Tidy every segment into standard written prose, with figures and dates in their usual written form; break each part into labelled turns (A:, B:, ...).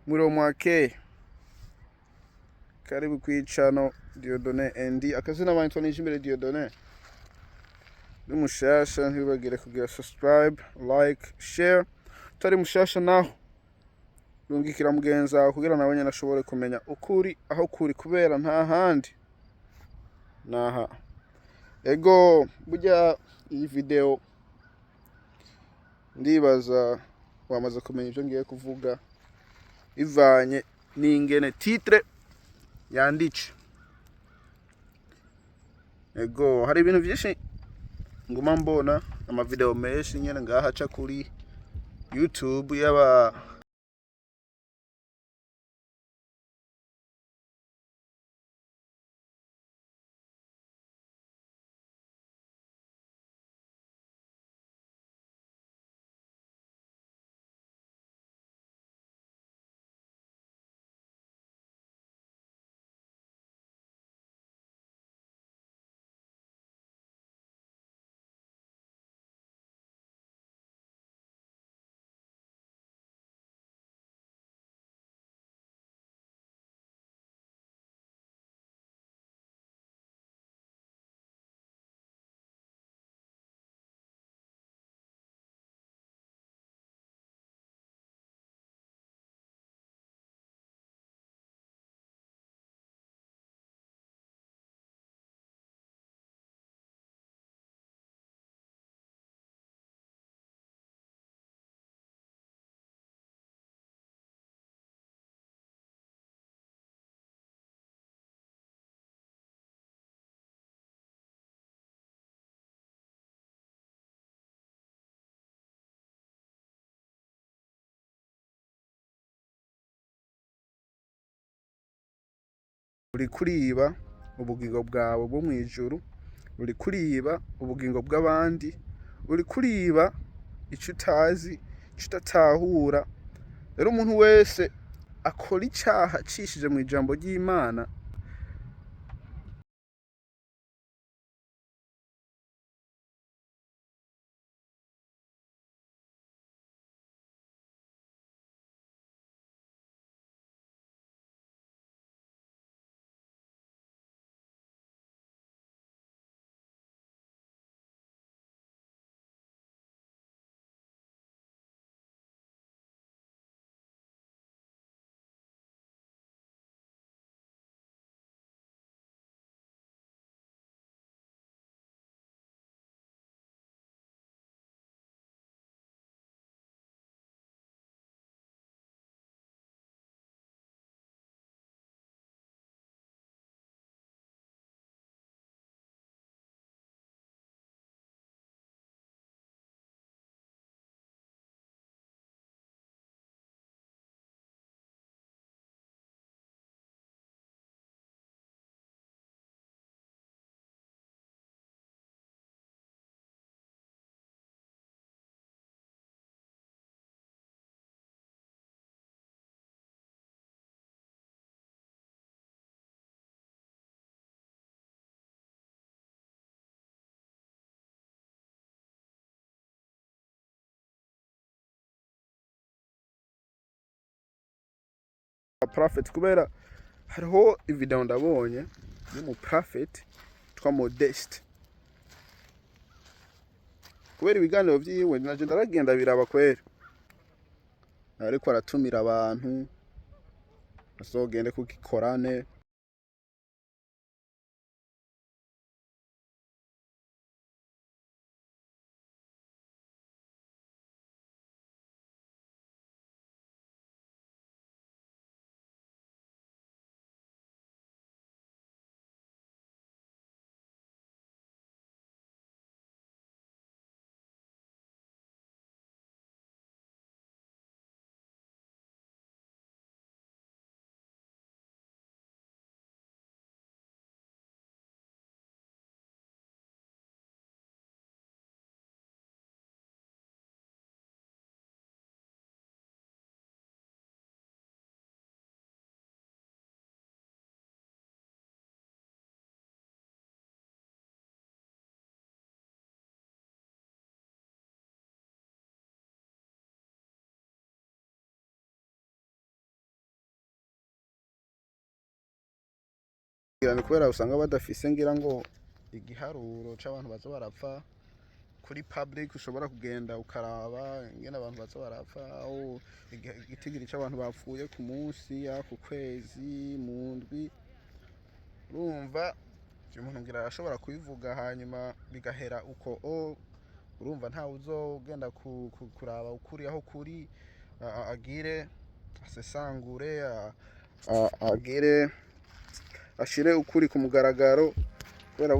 A: Mwake karibu kw'icano Diodone Endi akazina banyitwa imbere Diodone n'umushasha ntibagire kugira subscribe like share utari mushasha naho rungikira mugenzi wawe kugira nawe nyene ashobore kumenya ukuri aho kuri kubera nta handi naha ego burya iyi video ndibaza wamaze kumenya ivyo ngiye kuvuga ivanye n'ingene titre yandice. Ego hari ibintu vyinshi nguma mbona ama video menshi nyene ngaha aca kuri YouTube yaba uri kuriba ubugingo bwawe bwo mwijuru, uri kuriba ubugingo bw'abandi, uri kuriba ico utazi, ico utatahura. Rero umuntu wese akora icaha acishije mu ijambo ry'Imana Prophet kubera hariho video ndabonye y'umu Prophet twa Modeste kubera ibiganiro vyiwe naje ndaragenda biraba kwera ariko aratumira abantu azogende kugikorane ni kubera usanga badafise ngira ngo igiharuro c'abantu baza barapfa kuri public ushobora kugenda ukaraba ingene abantu baza barapfa aho igitigiri c'abantu bapfuye ku munsi ku kwezi mu ndwi urumva umuntu ngira arashobora kubivuga hanyuma bigahera uko urumva ntawe uzogenda kuraba ukuri aho kuri agire asesangure agire ashire ukuri ku mugaragaro kubera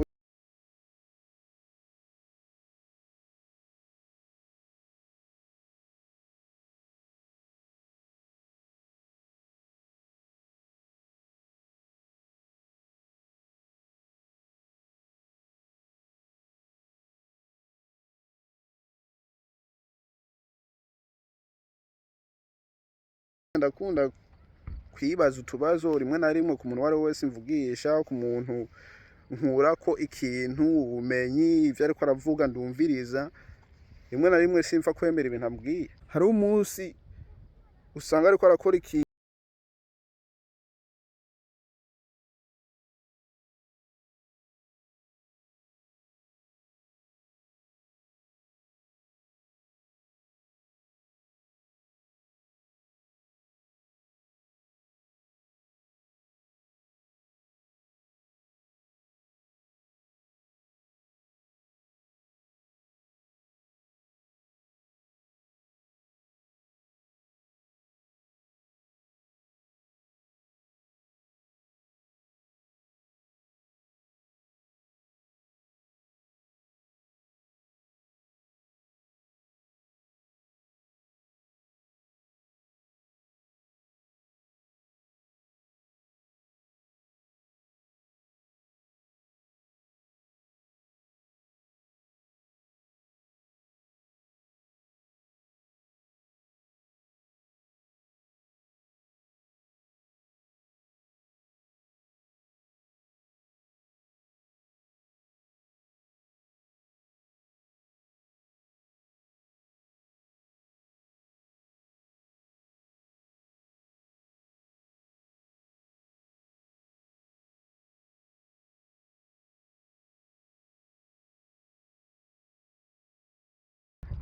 A: ndakunda kwibaza utubazo rimwe na rimwe ku muntu wari wese mvugisha ku muntu nkura ko ikintu ubumenyi ivyo ariko aravuga ndumviriza rimwe na rimwe simfa kwemera ibintu ambwiye hari umunsi usanga ariko arakora ikintu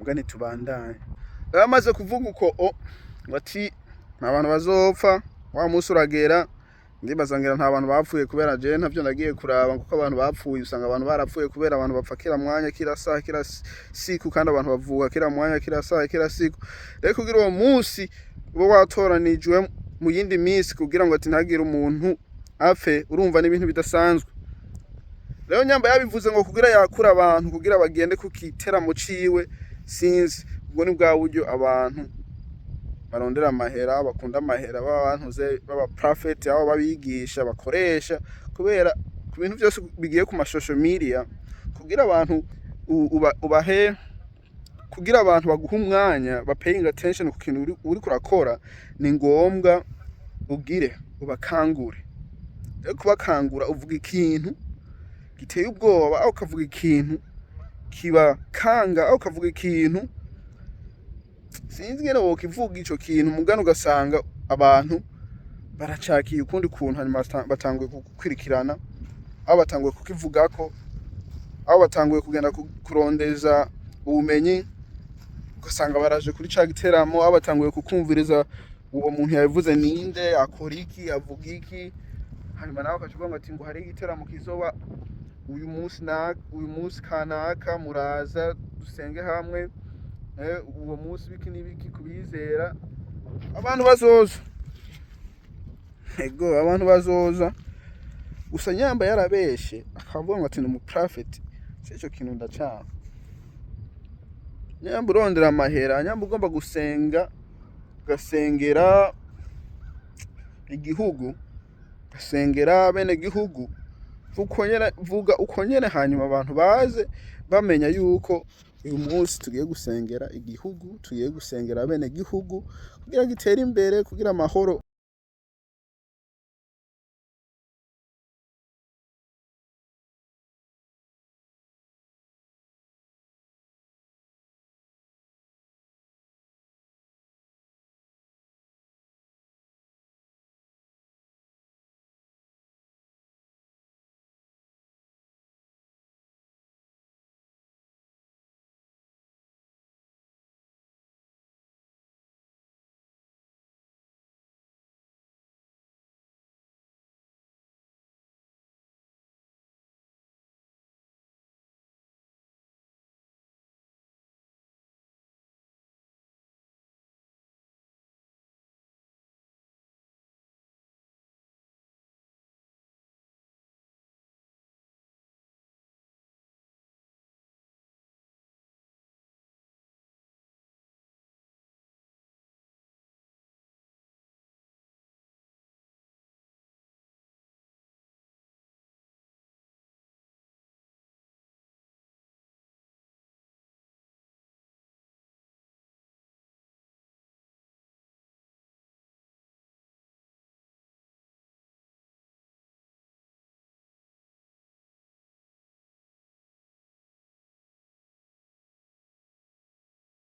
A: ubwo ntitubandanye bamaze kuvuga uko bati nta bantu bazopfa wa munsi uragera ndibaza ngira nta bantu bapfuye kubera je ntavyo nagiye kuraba kuko abantu bapfuye usanga abantu barapfuye kubera abantu bapfa kira mwanya kira saha kira siku kandi abantu bavuga kira mwanya kira saha kira siku rero kugira uwo munsi bo watoranijwe mu yindi minsi kugira ngo ati ntagire umuntu apfe urumva n'ibintu bidasanzwe rero nyamba yabivuze ngo kugira yakura abantu kugira bagende kukitera mu ciwe sinzi ubwo ni bwa buryo abantu barondera amahera bakunda amahera b'abantuze baba prophet abo babigisha bakoresha kubera ku bintu byose bigiye ku mashosho media kugira abantu ubahe kugira abantu baguha umwanya ba paying attention ku kintu uri kurakora ni ngombwa ugire ubakangure rero kubakangura uvuga ikintu giteye ubwoba aho ukavuga ikintu kiba kanga aho ukavuga ikintu sinzi ngene wokivuga ico kintu mugano ugasanga abantu baracakiye ukundi kuntu hanyuma batanguye kukwirikirana aho batanguye kukivugako aho batanguye kugenda kurondeza ubumenyi ugasanga baraje kuri ca giteramo aho batanguye kukumviriza uwo muntu yabivuze ninde akora iki avuga iki hanyuma nawe ukavuga ngo ati ngo hari igiteramo kizoba uyu munsi kanaka muraza dusenge hamwe uwo munsi biki n'ibiki kubizera abantu bazoza ego abantu bazoza gusa nyamba yarabeshe akavuga ngo ati ni umuprophet cyo kintu ndacana nyamba urondera amahera nyamba ugomba gusenga ugasengera igihugu ugasengera bene gihugu vuga uko nyene hanyuma abantu baze bamenya yuko uyu munsi tugiye gusengera igihugu tugiye gusengera bene gihugu kugira gitere imbere kugira amahoro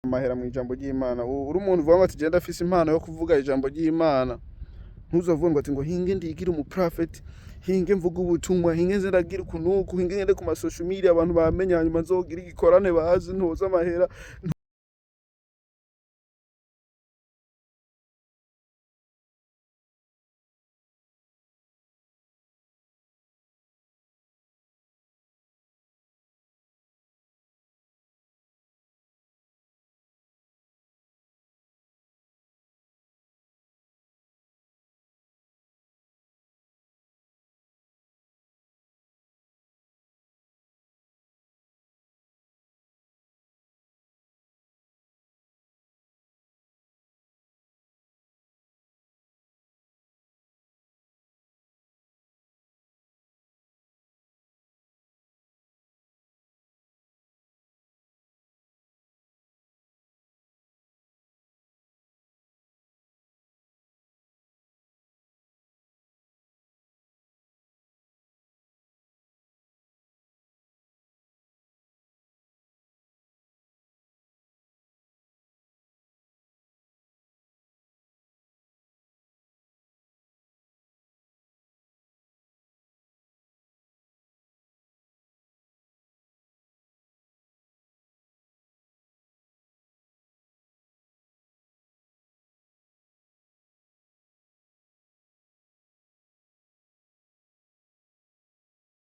A: amahera mu ijambo ry'Imana. Uri umuntu uvuga ngo ati genda afise impano yo kuvuga ijambo ry'Imana, ntuzovuga ngo ati ngo hinge ndigire umuprophet, hinge mvuga ubutumwa, hinge nze ndagira ukunuku, hinge ngende ku masocial media abantu bamenya, hanyuma nzogira igikorane bazi ntoza amahera.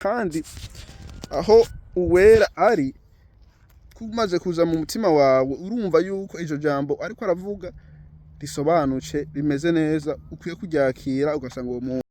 A: Kandi aho uwera ari kumaze kuza mu mutima wawe, urumva yuko iryo jambo ariko aravuga risobanutse rimeze neza, ukwiye kuryakira ugasanga uwo muntu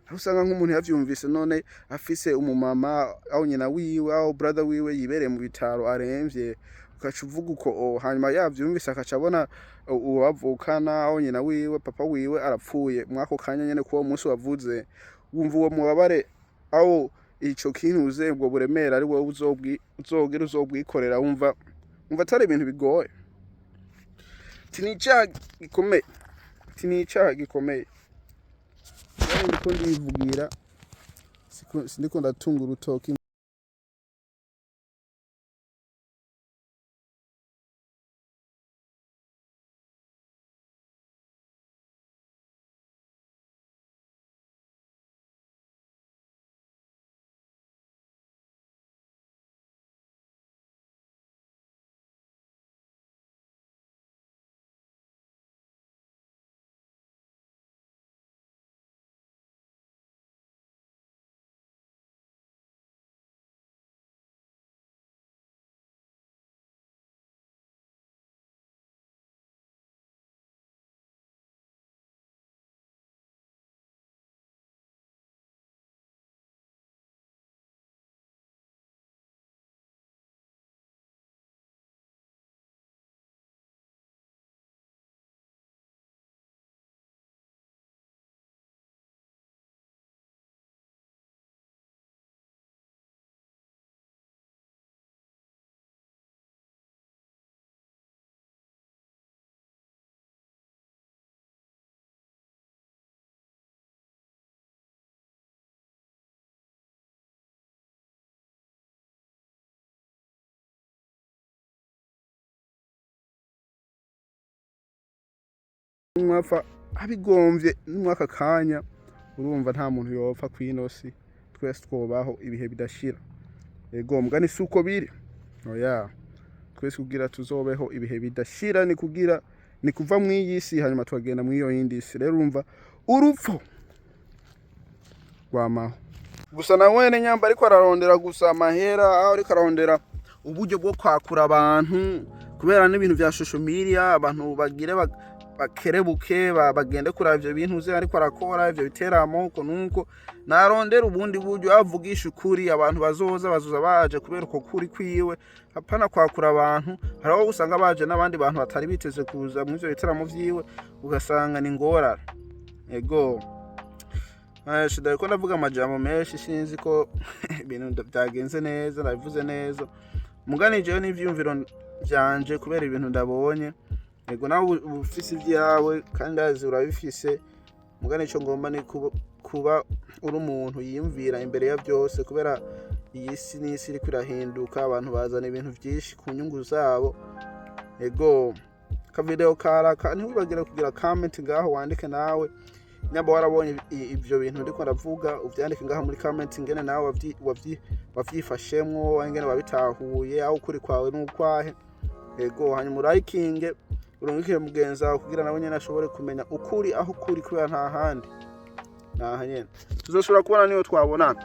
A: aho usanga nk'umuntu yavyumvise none afise umumama aho nyina wiwe aho brother wiwe yibereye mu bitaro aremvye, ugaca uvuga uko hanyuma yavyumvise akaca abona uwo bavukana aho nyina wiwe papa wiwe arapfuye mwako kanya nyene kuwo munsi wavuze, wumva uwo mubabare aho ico kintuze ubwo buremera ari wowe uzogira uzobwikorera, wumva atari ibintu bigoye. Tinicaha gikomeye. Ndiko ndivugira sindiko ndatunga urutoki. mwapfa abigomvye n'umwaka kanya urumva nta muntu yopfa kwinosi twese twobaho ibihe bidashira ego mugani suko biri oya twese kugira tuzobeho ibihe bidashira ni kuva mw'iyisi hanyuma twagenda mw'iyo yindi si rero urumva urupfu rwamaho gusa na wene nyamba ariko ararondera gusa amahera aho ariko ararondera uburyo bwo kwakura abantu kubera n'ibintu vya social media abantu bagire bakerebuke bagende kuri ivyo bintu uze ariko arakora ivyo biteramo uko nuko narondera ubundi buryo avugisha ukuri abantu bazoza baje kubera uko kuri kwiwe apana kwakura abantu haraho usanga baje n'abandi bantu batari biteze kuza mu ivyo biteramo vyiwe ugasanga ni ngorara ego shida ko ndavuga amajambo menshi sinzi ko ibintu byagenze neza nabivuze neza mugani jewe n'ivyumviro byanje kubera ibintu ndabonye ego nawe ufise ibyawe kandi azi urabifise mugani ico ngomba ni kuba uri umuntu yiyumvira imbere ya byose kubera iyi si n'isi iri kwirahinduka abantu bazana ibintu byinshi ku nyungu zabo ego ka video karaka ntiwibagire kugira comment ngaho wandike nawe nyamba warabonye ivyo bintu ndiko ndavuga uvyandike ngaho muri comment ngene nawe wavyifashemwo ngene wabitahuye aho kuri kwawe n'ukwahe ego hanyuma likinge urungikire mugenza wawe kugira nawe nyene ashobore kumenya ukuri aho kuri kubera nta handi nyene tuzoshobora kubona niyo twabonana